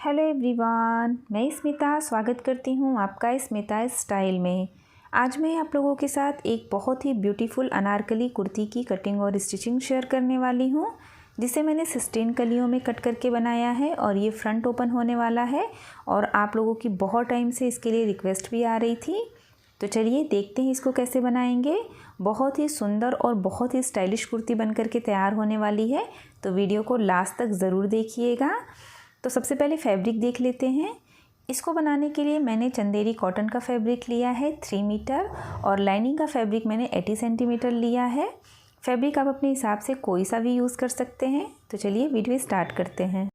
Hello everyone, मैं स्मिता स्वागत करती हूँ आपका स्मिता स्टाइल में। आज मैं आप लोगों के साथ एक बहुत ही ब्यूटीफुल अनारकली कुर्ती की कटिंग और स्टिचिंग शेयर करने वाली हूँ, जिसे मैंने 16 कलियों में कट करके बनाया है और ये फ्रंट ओपन होने वाला है। और आप लोगों की बहुत टाइम से इसके लिए रिक्वेस्ट भी आ रही थी, तो चलिए देखते हैं इसको कैसे बनाएंगे। बहुत ही सुंदर और बहुत ही स्टाइलिश कुर्ती बन करके तैयार होने वाली है, तो वीडियो को लास्ट तक ज़रूर देखिएगा। तो सबसे पहले फैब्रिक देख लेते हैं। इसको बनाने के लिए मैंने चंदेरी कॉटन का फैब्रिक लिया है 3 मीटर और लाइनिंग का फैब्रिक मैंने 80 सेंटीमीटर लिया है। फैब्रिक आप अपने हिसाब से कोई सा भी यूज़ कर सकते हैं। तो चलिए वीडियो स्टार्ट करते हैं।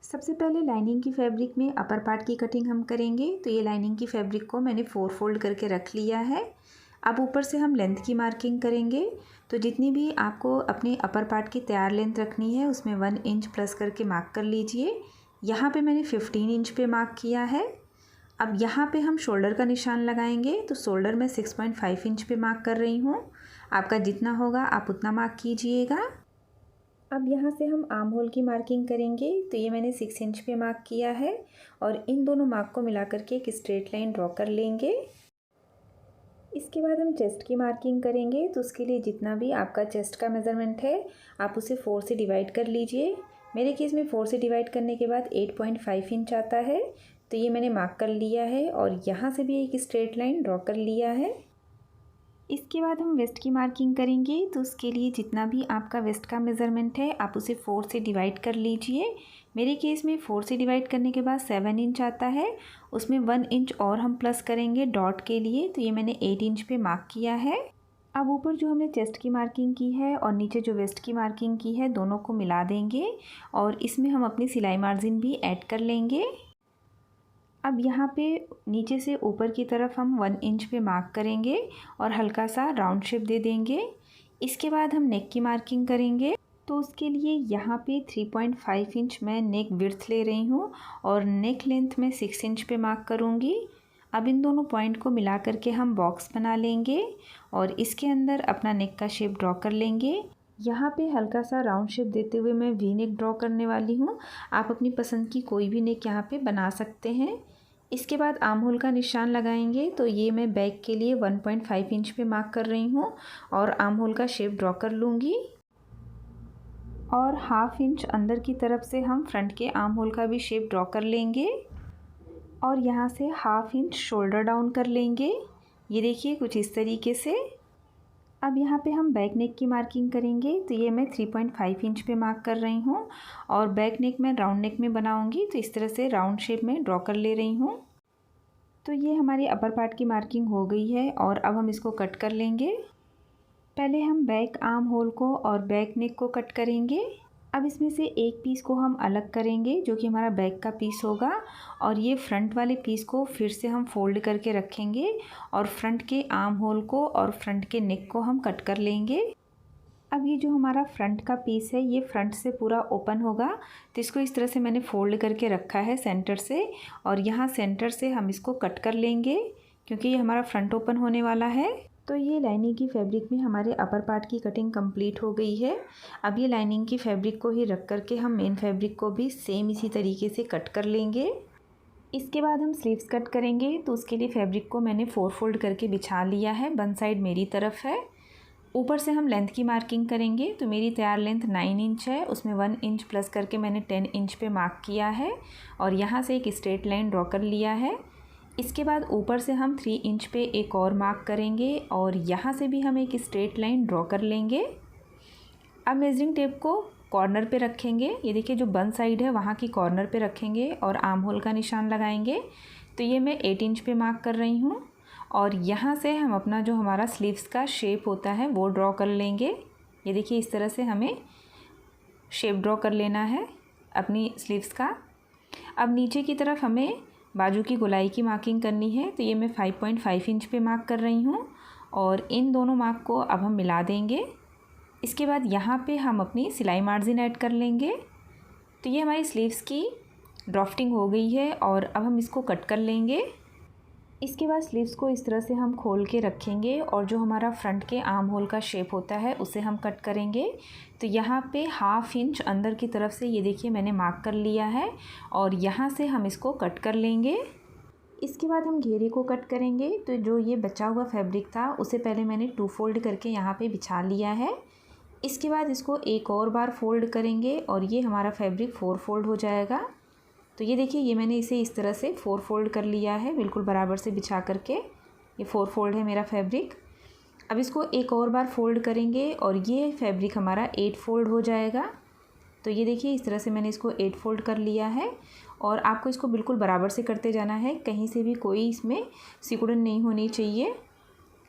सबसे पहले लाइनिंग की फैब्रिक में अपर पार्ट की कटिंग हम करेंगे। तो ये लाइनिंग की फैब्रिक को मैंने 4 फोल्ड करके रख लिया है। अब ऊपर से हम लेंथ की मार्किंग करेंगे। तो जितनी भी आपको अपनी अपर पार्ट की तैयार लेंथ रखनी है उसमें 1 इंच प्लस करके मार्क कर लीजिए। यहाँ पे मैंने 15 इंच पे मार्क किया है। अब यहाँ पे हम शोल्डर का निशान लगाएंगे। तो शोल्डर में 6.5 इंच पे मार्क कर रही हूँ। आपका जितना होगा आप उतना मार्क कीजिएगा। अब यहाँ से हम आर्म होल की मार्किंग करेंगे। तो ये मैंने 6 इंच पे मार्क किया है और इन दोनों मार्क को मिला करके एक स्ट्रेट लाइन ड्रॉ कर लेंगे। इसके बाद हम चेस्ट की मार्किंग करेंगे। तो उसके लिए जितना भी आपका चेस्ट का मेज़रमेंट है आप उसे 4 से डिवाइड कर लीजिए। मेरे केस में 4 से डिवाइड करने के बाद 8.5 इंच आता है। तो ये मैंने मार्क कर लिया है और यहाँ से भी एक स्ट्रेट लाइन ड्रॉ कर लिया है। इसके बाद हम वेस्ट की मार्किंग करेंगे। तो उसके लिए जितना भी आपका वेस्ट का मेज़रमेंट है आप उसे 4 से डिवाइड कर लीजिए। मेरे केस में 4 से डिवाइड करने के बाद 7 इंच आता है। उसमें 1 इंच और हम प्लस करेंगे डॉट के लिए। तो ये मैंने 8 इंच पे मार्क किया है। अब ऊपर जो हमने चेस्ट की मार्किंग की है और नीचे जो वेस्ट की मार्किंग की है दोनों को मिला देंगे और इसमें हम अपनी सिलाई मार्जिन भी ऐड कर लेंगे। अब यहाँ पे नीचे से ऊपर की तरफ हम 1 इंच पे मार्क करेंगे और हल्का सा राउंड शेप दे देंगे। इसके बाद हम नेक की मार्किंग करेंगे। तो उसके लिए यहाँ पे 3.5 इंच मैं नेक विड्थ ले रही हूँ और नेक लेंथ में 6 इंच पे मार्क करूँगी। अब इन दोनों पॉइंट को मिला करके हम बॉक्स बना लेंगे और इसके अंदर अपना नेक का शेप ड्रॉ कर लेंगे। यहाँ पे हल्का सा राउंड शेप देते हुए मैं वी नेक ड्रॉ करने वाली हूँ। आप अपनी पसंद की कोई भी नेक यहाँ पे बना सकते हैं। इसके बाद आर्म होल का निशान लगाएंगे। तो ये मैं बैक के लिए 1.5 इंच पे मार्क कर रही हूँ और आर्म होल का शेप ड्रॉ कर लूँगी और हाफ इंच अंदर की तरफ से हम फ्रंट के आर्म होल का भी शेप ड्रॉ कर लेंगे और यहाँ से हाफ इंच शोल्डर डाउन कर लेंगे। ये देखिए कुछ इस तरीके से। अब यहाँ पे हम बैक नेक की मार्किंग करेंगे। तो ये मैं 3.5 इंच पे मार्क कर रही हूँ और बैक नेक मैं राउंड नेक में बनाऊँगी। तो इस तरह से राउंड शेप में ड्रॉ कर ले रही हूँ। तो ये हमारी अपर पार्ट की मार्किंग हो गई है और अब हम इसको कट कर लेंगे। पहले हम बैक आर्म होल को और बैक नेक को कट करेंगे। अब इसमें से एक पीस को हम अलग करेंगे जो कि हमारा बैक का पीस होगा और ये फ्रंट वाले पीस को फिर से हम फोल्ड करके रखेंगे और फ्रंट के आर्म होल को और फ्रंट के नेक को हम कट कर लेंगे। अब ये जो हमारा फ्रंट का पीस है ये फ्रंट से पूरा ओपन होगा। तो इसको इस तरह से मैंने फोल्ड करके रखा है सेंटर से और यहाँ सेंटर से हम इसको कट कर लेंगे क्योंकि ये हमारा फ्रंट ओपन होने वाला है। तो ये लाइनिंग की फैब्रिक में हमारे अपर पार्ट की कटिंग कंप्लीट हो गई है। अब ये लाइनिंग की फैब्रिक को ही रख करके हम मेन फैब्रिक को भी सेम इसी तरीके से कट कर लेंगे। इसके बाद हम स्लीव्स कट करेंगे। तो उसके लिए फैब्रिक को मैंने 4 फोल्ड करके बिछा लिया है। वन साइड मेरी तरफ है। ऊपर से हम लेंथ की मार्किंग करेंगे। तो मेरी तैयार लेंथ 9 इंच है, उसमें 1 इंच प्लस करके मैंने 10 इंच पे मार्क किया है और यहाँ से एक स्ट्रेट लाइन ड्रॉ कर लिया है। इसके बाद ऊपर से हम 3 इंच पे एक और मार्क करेंगे और यहाँ से भी हम एक स्ट्रेट लाइन ड्रॉ कर लेंगे। अब मेजरिंग टेप को कॉर्नर पे रखेंगे। ये देखिए जो बन साइड है वहाँ की कॉर्नर पे रखेंगे और आर्म होल का निशान लगाएंगे। तो ये मैं 8 इंच पे मार्क कर रही हूँ और यहाँ से हम अपना जो हमारा स्लीव्स का शेप होता है वो ड्रॉ कर लेंगे। ये देखिए इस तरह से हमें शेप ड्रॉ कर लेना है अपनी स्लीव्स का। अब नीचे की तरफ हमें बाजू की गोलाई की मार्किंग करनी है। तो ये मैं 5.5 इंच पे मार्क कर रही हूँ और इन दोनों मार्क को अब हम मिला देंगे। इसके बाद यहाँ पे हम अपनी सिलाई मार्जिन ऐड कर लेंगे। तो ये हमारी स्लीव्स की ड्राफ्टिंग हो गई है और अब हम इसको कट कर लेंगे। इसके बाद स्लीव्स को इस तरह से हम खोल के रखेंगे और जो हमारा फ्रंट के आर्म होल का शेप होता है उसे हम कट करेंगे। तो यहाँ पे 1/2 इंच अंदर की तरफ से ये देखिए मैंने मार्क कर लिया है और यहाँ से हम इसको कट कर लेंगे। इसके बाद हम घेरे को कट करेंगे। तो जो ये बचा हुआ फैब्रिक था उसे पहले मैंने 2 फोल्ड करके यहाँ पे बिछा लिया है। इसके बाद इसको एक और बार फोल्ड करेंगे और ये हमारा फैब्रिक 4 फोल्ड हो जाएगा। तो ये देखिए ये मैंने इसे इस तरह से 4 फोल्ड कर लिया है, बिल्कुल बराबर से बिछा करके। ये 4 फोल्ड है मेरा फैब्रिक। अब इसको एक और बार फोल्ड करेंगे और ये फैब्रिक हमारा 8 फोल्ड हो जाएगा। तो ये देखिए इस तरह से मैंने इसको 8 फोल्ड कर लिया है और आपको इसको बिल्कुल बराबर से करते जाना है, कहीं से भी कोई इसमें सिकुड़न नहीं होनी चाहिए।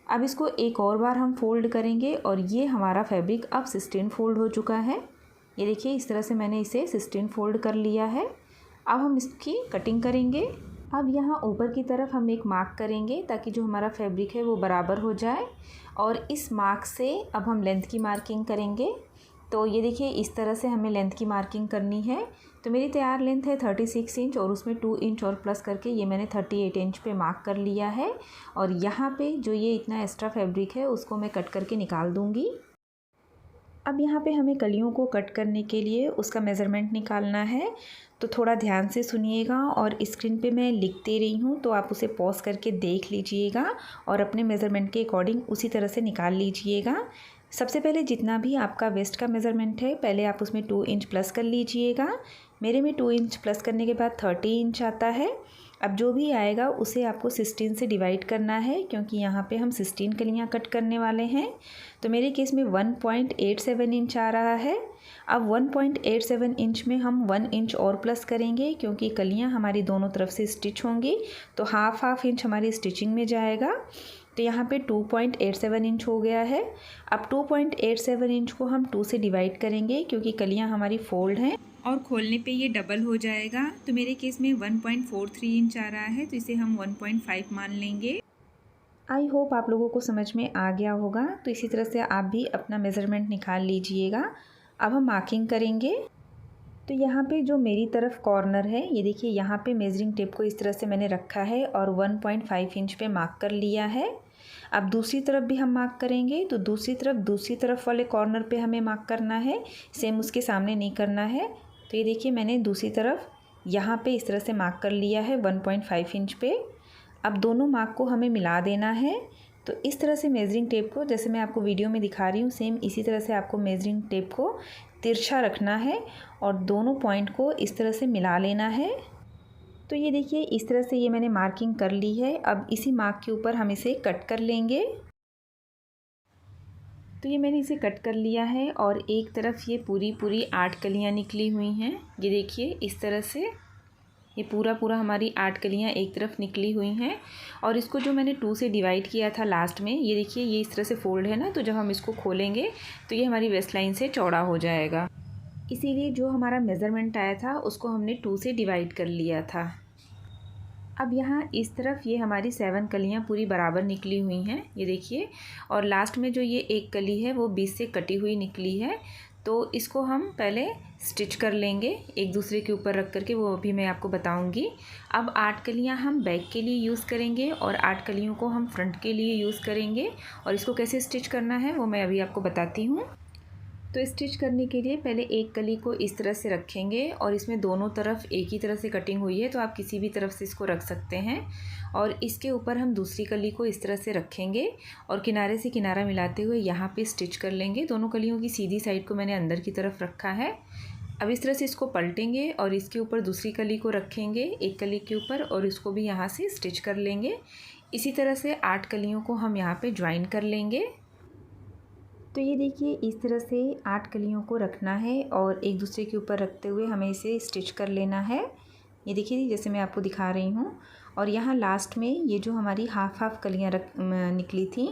अब इसको एक और बार हम फोल्ड करेंगे और ये हमारा फैब्रिक अब 16 फोल्ड हो चुका है। ये देखिए इस तरह से मैंने इसे 16 फोल्ड कर लिया है। अब हम इसकी कटिंग करेंगे। अब यहाँ ऊपर की तरफ हम एक मार्क करेंगे ताकि जो हमारा फैब्रिक है वो बराबर हो जाए और इस मार्क से अब हम लेंथ की मार्किंग करेंगे। तो ये देखिए इस तरह से हमें लेंथ की मार्किंग करनी है। तो मेरी तैयार लेंथ है 36 इंच और उसमें 2 इंच और प्लस करके ये मैंने 38 इंच पे मार्क कर लिया है और यहाँ पे जो ये इतना एक्स्ट्रा फैब्रिक है उसको मैं कट करके निकाल दूँगी। अब यहाँ पे हमें कलियों को कट करने के लिए उसका मेज़रमेंट निकालना है। तो थोड़ा ध्यान से सुनिएगा और स्क्रीन पे मैं लिखते रही हूँ तो आप उसे पॉज करके देख लीजिएगा और अपने मेज़रमेंट के अकॉर्डिंग उसी तरह से निकाल लीजिएगा। सबसे पहले जितना भी आपका वेस्ट का मेज़रमेंट है पहले आप उसमें 2 इंच प्लस कर लीजिएगा। मेरे में 2 इंच प्लस करने के बाद 30 इंच आता है। अब जो भी आएगा उसे आपको 16 से डिवाइड करना है क्योंकि यहाँ पे हम 16 कलियाँ कट करने वाले हैं। तो मेरे केस में 1.87 इंच आ रहा है। अब 1.87 इंच में हम 1 इंच और प्लस करेंगे क्योंकि कलियाँ हमारी दोनों तरफ से स्टिच होंगी, तो हाफ इंच हमारी स्टिचिंग में जाएगा। तो यहाँ पे 2.87 इंच हो गया है। अब 2.87 इंच को हम 2 से डिवाइड करेंगे क्योंकि कलियाँ हमारी फोल्ड हैं और खोलने पे ये डबल हो जाएगा। तो मेरे केस में 1.43 इंच आ रहा है तो इसे हम 1.5 मान लेंगे। आई होप आप लोगों को समझ में आ गया होगा। तो इसी तरह से आप भी अपना मेज़रमेंट निकाल लीजिएगा। अब हम मार्किंग करेंगे। तो यहाँ पे जो मेरी तरफ कॉर्नर है ये देखिए यहाँ पे मेजरिंग टेप को इस तरह से मैंने रखा है और 1.5 इंच पे मार्क कर लिया है। अब दूसरी तरफ भी हम मार्क करेंगे। तो दूसरी तरफ वाले कॉर्नर पे हमें मार्क करना है, सेम उसके सामने नहीं करना है। तो ये देखिए मैंने दूसरी तरफ यहाँ पे इस तरह से मार्क कर लिया है 1.5 इंच पे। अब दोनों मार्क को हमें मिला देना है। तो इस तरह से मेजरिंग टेप को, जैसे मैं आपको वीडियो में दिखा रही हूँ, सेम इसी तरह से आपको मेजरिंग टेप को तिरछा रखना है और दोनों पॉइंट को इस तरह से मिला लेना है। तो ये देखिए इस तरह से ये मैंने मार्किंग कर ली है। अब इसी मार्क के ऊपर हम इसे कट कर लेंगे। तो ये मैंने इसे कट कर लिया है और एक तरफ ये पूरी 8 कलियाँ निकली हुई हैं। ये देखिए इस तरह से ये पूरा हमारी 8 कलियाँ एक तरफ निकली हुई हैं और इसको जो मैंने 2 से डिवाइड किया था लास्ट में, ये देखिए ये इस तरह से फोल्ड है ना, तो जब हम इसको खोलेंगे तो ये हमारी वेस्ट लाइन से चौड़ा हो जाएगा। इसीलिए जो हमारा मेज़रमेंट आया था उसको हमने 2 से डिवाइड कर लिया था। अब यहाँ इस तरफ ये हमारी 7 कलियाँ पूरी बराबर निकली हुई हैं, ये देखिए। और लास्ट में जो ये एक कली है वो बीच से कटी हुई निकली है। तो इसको हम पहले स्टिच कर लेंगे एक दूसरे के ऊपर रख करके, वो अभी मैं आपको बताऊंगी। अब 8 कलियां हम बैक के लिए यूज़ करेंगे और 8 कलियों को हम फ्रंट के लिए यूज़ करेंगे और इसको कैसे स्टिच करना है वो मैं अभी आपको बताती हूँ। तो स्टिच करने के लिए पहले एक कली को इस तरह से रखेंगे और इसमें दोनों तरफ एक ही तरह से कटिंग हुई है तो आप किसी भी तरफ से इसको रख सकते हैं। और इसके ऊपर हम दूसरी कली को इस तरह से रखेंगे और किनारे से किनारा मिलाते हुए यहाँ पे स्टिच कर लेंगे। दोनों कलियों की सीधी साइड को मैंने अंदर की तरफ रखा है। अब इस तरह से इसको पलटेंगे और इसके ऊपर दूसरी कली को रखेंगे एक कली के ऊपर और इसको भी यहाँ से स्टिच कर लेंगे। इसी तरह से 8 कलियों को हम यहाँ पे ज्वाइन कर लेंगे। तो ये देखिए इस तरह से 8 कलियों को रखना है और एक दूसरे के ऊपर रखते हुए हमें इसे स्टिच कर लेना है। ये देखिए जैसे मैं आपको दिखा रही हूँ। और यहाँ लास्ट में ये जो हमारी हाफ कलियाँ निकली थी,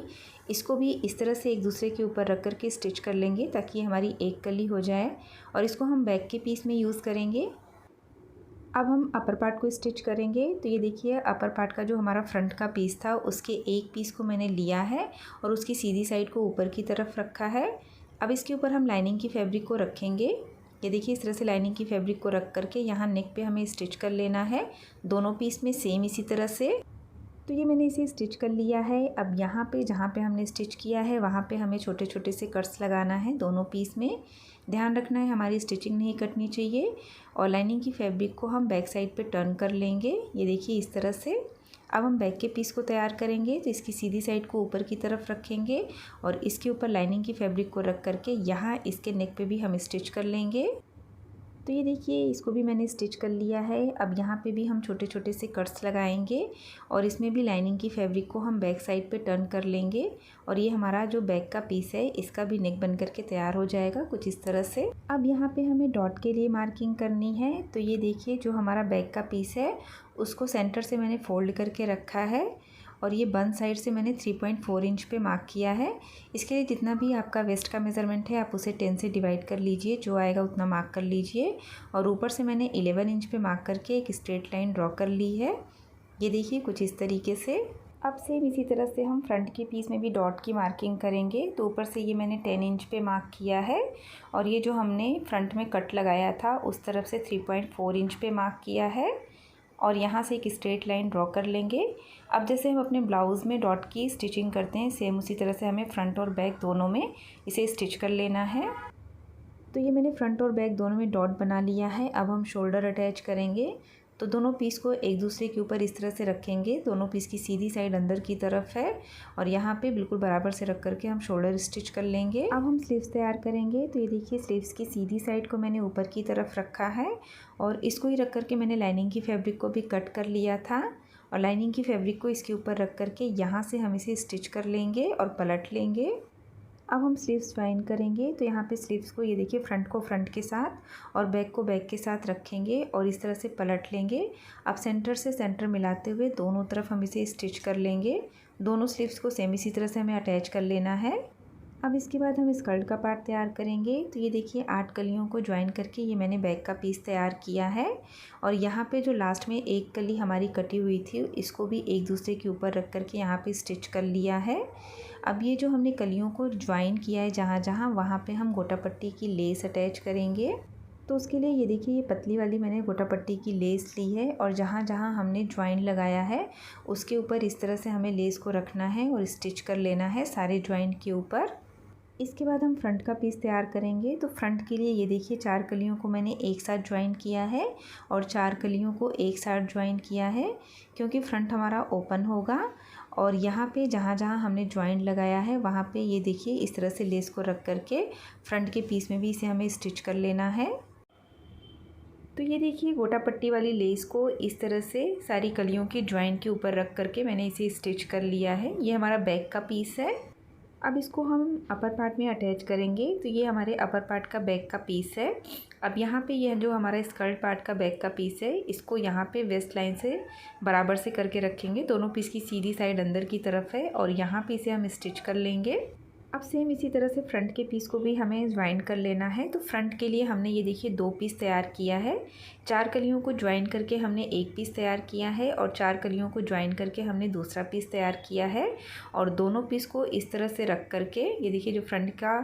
इसको भी इस तरह से एक दूसरे के ऊपर रख करके स्टिच कर लेंगे ताकि हमारी एक कली हो जाए और इसको हम बैक के पीस में यूज़ करेंगे। अब हम अपर पार्ट को स्टिच करेंगे। तो ये देखिए अपर पार्ट का जो हमारा फ्रंट का पीस था उसके एक पीस को मैंने लिया है और उसकी सीधी साइड को ऊपर की तरफ रखा है। अब इसके ऊपर हम लाइनिंग की फैब्रिक को रखेंगे। ये देखिए इस तरह से लाइनिंग की फैब्रिक को रख करके यहाँ नेक पे हमें स्टिच कर लेना है दोनों पीस में सेम इसी तरह से। तो ये मैंने इसे स्टिच कर लिया है। अब यहाँ पे जहाँ पे हमने स्टिच किया है वहाँ पे हमें छोटे छोटे से कट्स लगाना है दोनों पीस में। ध्यान रखना है हमारी स्टिचिंग नहीं कटनी चाहिए। और लाइनिंग की फैब्रिक को हम बैक साइड पे टर्न कर लेंगे, ये देखिए इस तरह से। अब हम बैक के पीस को तैयार करेंगे, तो इसकी सीधी साइड को ऊपर की तरफ रखेंगे और इसके ऊपर लाइनिंग की फैब्रिक को रख करके यहाँ इसके नेक पे भी हम स्टिच कर लेंगे। तो ये देखिए इसको भी मैंने स्टिच कर लिया है। अब यहाँ पे भी हम छोटे छोटे से कट्स लगाएंगे और इसमें भी लाइनिंग की फैब्रिक को हम बैक साइड पे टर्न कर लेंगे और ये हमारा जो बैक का पीस है इसका भी नेक बन करके तैयार हो जाएगा कुछ इस तरह से। अब यहाँ पे हमें डॉट के लिए मार्किंग करनी है। तो ये देखिए जो हमारा बैक का पीस है उसको सेंटर से मैंने फोल्ड करके रखा है और ये बंद साइड से मैंने 3.4 इंच पे मार्क किया है। इसके लिए जितना भी आपका वेस्ट का मेज़रमेंट है आप उसे 10 से डिवाइड कर लीजिए, जो आएगा उतना मार्क कर लीजिए। और ऊपर से मैंने 11 इंच पे मार्क करके एक स्ट्रेट लाइन ड्रॉ कर ली है, ये देखिए कुछ इस तरीके से। अब सेम इसी तरह से हम फ्रंट के पीस में भी डॉट की मार्किंग करेंगे। तो ऊपर से ये मैंने 10 इंच पे मार्क किया है और ये जो हमने फ्रंट में कट लगाया था उस तरफ से 3.4 इंच पे मार्क किया है और यहाँ से एक स्ट्रेट लाइन ड्रॉ कर लेंगे। अब जैसे हम अपने ब्लाउज़ में डॉट की स्टिचिंग करते हैं सेम उसी तरह से हमें फ्रंट और बैक दोनों में इसे स्टिच कर लेना है। तो ये मैंने फ्रंट और बैक दोनों में डॉट बना लिया है। अब हम शोल्डर अटैच करेंगे। तो दोनों पीस को एक दूसरे के ऊपर इस तरह से रखेंगे, दोनों पीस की सीधी साइड अंदर की तरफ है और यहाँ पे बिल्कुल बराबर से रख करके हम शोल्डर स्टिच कर लेंगे। अब हम स्लीव्स तैयार करेंगे। तो ये देखिए स्लीव्स की सीधी साइड को मैंने ऊपर की तरफ रखा है और इसको ही रख करके मैंने लाइनिंग की फैब्रिक को भी कट कर लिया था और लाइनिंग की फैब्रिक को इसके ऊपर रख करके यहाँ से हम इसे स्टिच कर लेंगे और पलट लेंगे। अब हम स्लीव्स ज्वाइन करेंगे। तो यहाँ पे स्लीव्स को ये देखिए फ्रंट को फ्रंट के साथ और बैक को बैक के साथ रखेंगे और इस तरह से पलट लेंगे। अब सेंटर से सेंटर मिलाते हुए दोनों तरफ हम इसे स्टिच कर लेंगे। दोनों स्लीव्स को सेम इसी तरह से हमें अटैच कर लेना है। अब इसके बाद हम स्कर्ट का पार्ट तैयार करेंगे। तो ये देखिए 8 कलियों को ज्वाइन करके ये मैंने बैक का पीस तैयार किया है और यहाँ पे जो लास्ट में एक कली हमारी कटी हुई थी इसको भी एक दूसरे के ऊपर रख करके यहाँ पे स्टिच कर लिया है। अब ये जो हमने कलियों को ज्वाइन किया है जहाँ जहाँ वहाँ पे हम गोटा पट्टी की लेस अटैच करेंगे। तो उसके लिए ये देखिए ये पतली वाली मैंने गोटा पट्टी की लेस ली है और जहाँ जहाँ हमने ज्वाइन लगाया है उसके ऊपर इस तरह से हमें लेस को रखना है और स्टिच कर लेना है सारे ज्वाइन के ऊपर। इसके बाद हम फ्रंट का पीस तैयार करेंगे। तो फ्रंट के लिए ये देखिए 4 कलियों को मैंने एक साथ ज्वाइन किया है और 4 कलियों को एक साथ ज्वाइन किया है क्योंकि फ्रंट हमारा ओपन होगा। और यहाँ पे जहाँ जहाँ हमने ज्वाइन लगाया है वहाँ पे ये देखिए इस तरह से लेस को रख करके फ्रंट के पीस में भी इसे हमें स्टिच कर लेना है। तो ये देखिए गोटा पट्टी वाली लेस को इस तरह से सारी कलियों की ज्वाइन के ऊपर रख करके मैंने इसे स्टिच कर लिया है। ये हमारा बैक का पीस है। अब इसको हम अपर पार्ट में अटैच करेंगे। तो ये हमारे अपर पार्ट का बैक का पीस है। अब यहाँ पे ये जो हमारा स्कर्ट पार्ट का बैक का पीस है इसको यहाँ पे वेस्ट लाइन से बराबर से करके रखेंगे। दोनों पीस की सीधी साइड अंदर की तरफ है और यहाँ पे इसे हम स्टिच कर लेंगे। अब सेम इसी तरह से फ्रंट के पीस को भी हमें ज्वाइन कर लेना है। तो फ्रंट के लिए हमने ये देखिए 2 पीस तैयार किया है। 4 कलियों को ज्वाइन करके हमने एक पीस तैयार किया है और 4 कलियों को ज्वाइन करके हमने दूसरा पीस तैयार किया है और दोनों पीस को इस तरह से रख करके ये देखिए जो फ्रंट का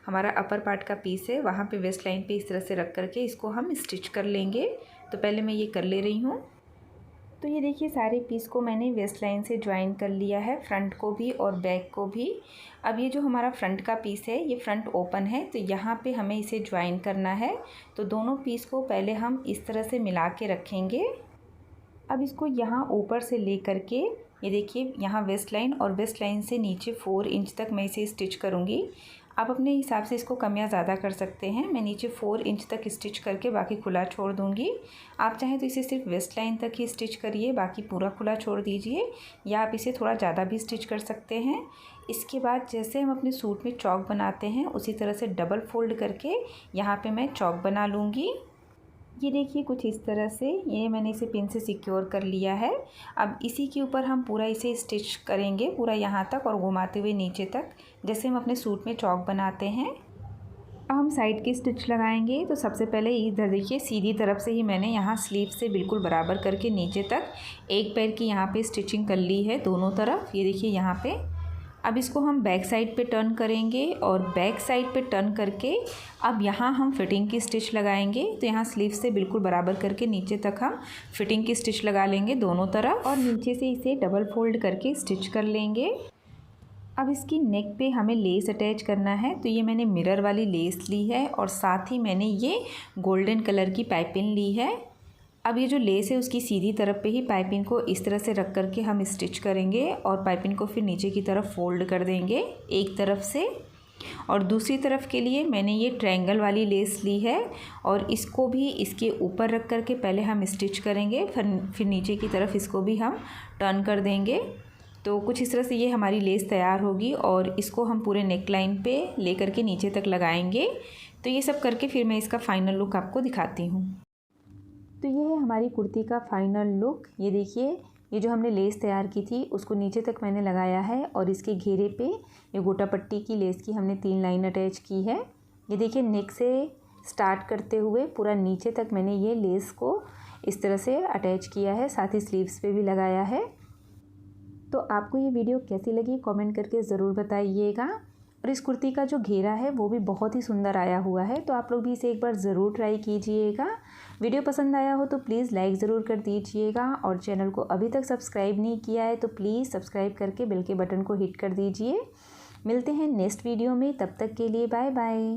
हमारा अपर पार्ट का पीस है वहाँ पे वेस्ट लाइन पे इस तरह से रख करके इसको हम स्टिच कर लेंगे। तो पहले मैं ये कर ले रही हूँ। तो ये देखिए सारे पीस को मैंने वेस्ट लाइन से ज्वाइन कर लिया है, फ्रंट को भी और बैक को भी। अब ये जो हमारा फ्रंट का पीस है ये फ्रंट ओपन है तो यहाँ पे हमें इसे ज्वाइन करना है। तो दोनों पीस को पहले हम इस तरह से मिला के रखेंगे। अब इसको यहाँ ऊपर से ले करके ये देखिए यहाँ वेस्ट लाइन और वेस्ट लाइन से नीचे 4 इंच तक मैं इसे स्टिच करूँगी। आप अपने हिसाब से इसको कम या ज़्यादा कर सकते हैं। मैं नीचे 4 इंच तक स्टिच करके बाकी खुला छोड़ दूँगी। आप चाहें तो इसे सिर्फ वेस्ट लाइन तक ही स्टिच करिए, बाकी पूरा खुला छोड़ दीजिए, या आप इसे थोड़ा ज़्यादा भी स्टिच कर सकते हैं। इसके बाद जैसे हम अपने सूट में चौक बनाते हैं उसी तरह से डबल फोल्ड करके यहाँ पे मैं चौक बना लूँगी। ये देखिए कुछ इस तरह से ये मैंने इसे पिन से सिक्योर कर लिया है। अब इसी के ऊपर हम पूरा इसे स्टिच करेंगे पूरा यहाँ तक और घुमाते हुए नीचे तक, जैसे हम अपने सूट में चौक बनाते हैं। अब हम साइड की स्टिच लगाएंगे। तो सबसे पहले इधर देखिए सीधी तरफ से ही मैंने यहाँ स्लीव से बिल्कुल बराबर करके नीचे तक एक पैर की यहाँ पे स्टिचिंग कर ली है दोनों तरफ। ये देखिए यहाँ पे अब इसको हम बैक साइड पे टर्न करेंगे और बैक साइड पे टर्न करके अब यहाँ हम फिटिंग की स्टिच लगाएंगे। तो यहाँ स्लीव से बिल्कुल बराबर करके नीचे तक हम फिटिंग की स्टिच लगा लेंगे दोनों तरफ और नीचे से इसे डबल फोल्ड करके स्टिच कर लेंगे। अब इसकी नेक पे हमें लेस अटैच करना है। तो ये मैंने मिरर वाली लेस ली है और साथ ही मैंने ये गोल्डन कलर की पाइपिंग ली है। अब ये जो लेस है उसकी सीधी तरफ पे ही पाइपिंग को इस तरह से रख करके हम स्टिच करेंगे और पाइपिंग को फिर नीचे की तरफ फोल्ड कर देंगे एक तरफ से। और दूसरी तरफ के लिए मैंने ये ट्रायंगल वाली लेस ली है और इसको भी इसके ऊपर रख करके पहले हम स्टिच करेंगे, फिर नीचे की तरफ इसको भी हम टर्न कर देंगे। तो कुछ इस तरह से ये हमारी लेस तैयार होगी और इसको हम पूरे नेक लाइन पे ले करके नीचे तक लगाएंगे। तो ये सब करके फिर मैं इसका फ़ाइनल लुक आपको दिखाती हूँ। तो ये है हमारी कुर्ती का फ़ाइनल लुक। ये देखिए, ये जो हमने लेस तैयार की थी उसको नीचे तक मैंने लगाया है और इसके घेरे पे ये गोटा पट्टी की लेस की हमने 3 लाइन अटैच की है। ये देखिए, नेक से स्टार्ट करते हुए पूरा नीचे तक मैंने ये लेस को इस तरह से अटैच किया है, साथ ही स्लीव्स पे भी लगाया है। तो आपको ये वीडियो कैसी लगी कमेंट करके ज़रूर बताइएगा। और इस कुर्ती का जो घेरा है वो भी बहुत ही सुंदर आया हुआ है, तो आप लोग भी इसे एक बार ज़रूर ट्राई कीजिएगा। वीडियो पसंद आया हो तो प्लीज़ लाइक ज़रूर कर दीजिएगा और चैनल को अभी तक सब्सक्राइब नहीं किया है तो प्लीज़ सब्सक्राइब करके बेल के बटन को हिट कर दीजिए। मिलते हैं नेक्स्ट वीडियो में, तब तक के लिए बाय बाय।